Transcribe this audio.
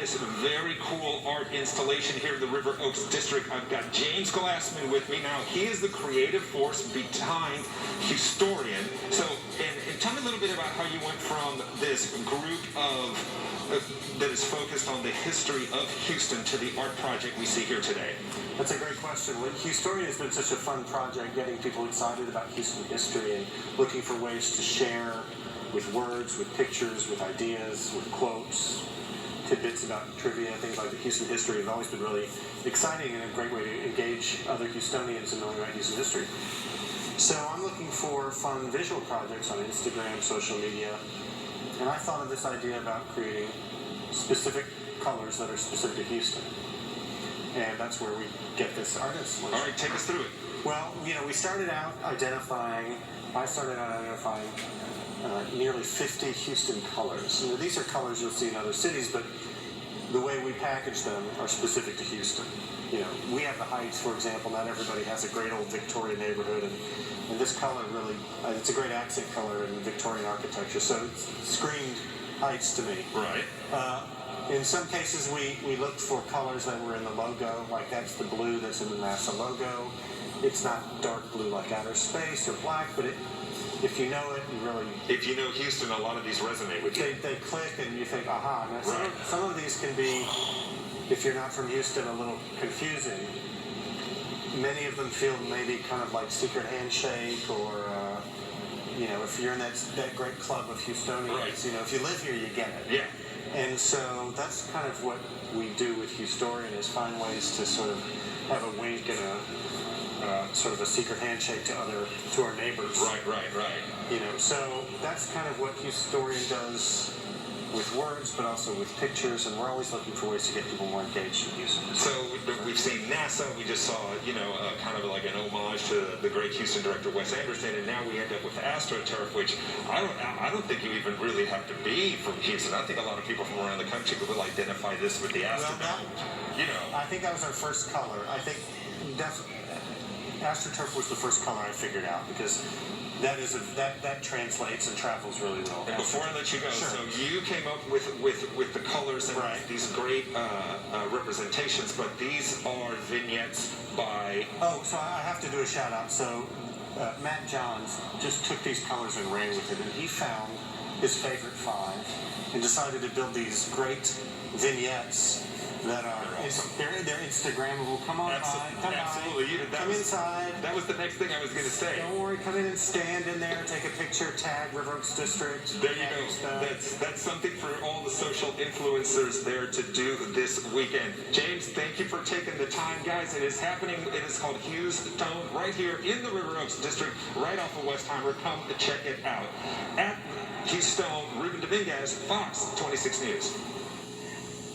this very cool art installation here in the River Oaks District. I've got James Glassman with me now. He is the creative force behind Huestone. So, and tell me a little bit about how you went from this group of that is focused on the history of Huestone to the art project we see here today. That's a great question. Huestone has been such a fun project, getting people excited about Houston history and looking for ways to share with words, with pictures, with ideas, with quotes, tidbits about trivia, things like the Houston history have always been really exciting and a great way to engage other Houstonians in knowing about Houston history. So I'm looking for fun visual projects on Instagram, social media, and I thought of this idea about creating specific colors that are specific to Houston. And that's where we get this artist. All right, take us through it. Well, we started out identifying nearly 50 Houston colors. These are colors you'll see in other cities, but the way we package them are specific to Houston. We have the Heights, for example. Not everybody has a great old Victorian neighborhood, and this color really, it's a great accent color in Victorian architecture, so it screamed Heights to me. Right. In some cases, we looked for colors that were in the logo, like that's the blue that's in the NASA logo. It's not dark blue like outer space or black, but if you know it, you really... If you know Houston, a lot of these resonate with you. They click and you think, aha. Now, right. Some of these can be, if you're not from Houston, a little confusing. Many of them feel maybe kind of like Secret Handshake or, if you're in that great club of Houstonians, right. If you live here, you get it. Yeah. And so that's kind of what we do with Huestone, is find ways to sort of have a wink and sort of a secret handshake to our neighbors. Right. So that's kind of what Huestone does with words, but also with pictures, and we're always looking for ways to get people more engaged in Houston. So we've seen NASA, we just saw, kind of like an homage to the great Houston director Wes Anderson, and now we end up with AstroTurf, which I don't think you even really have to be from Houston. I think a lot of people from around the country will identify this with the astronaut. I think that was our first color. I think AstroTurf was the first color I figured out, because that translates and travels really well. And before I let you go, sure. So you came up with the colors and right. these great representations, but these are vignettes by... Oh, so I have to do a shout out. So Matt Johns just took these colors and ran with it, and he found his favorite 5 and decided to build these great vignettes that are they're Instagrammable. Come on by. Absolutely. Come inside. That was the next thing I was going to say. Don't worry. Come in and stand in there. Take a picture. Tag River Oaks District. There you go. That's something for all the social influencers there to do this weekend. James, thank you for taking the time, guys. It is happening. It is called Huestone right here in the River Oaks District, right off of Westheimer. Come check it out. At Huestone, Ruben Dominguez, Fox 26 News.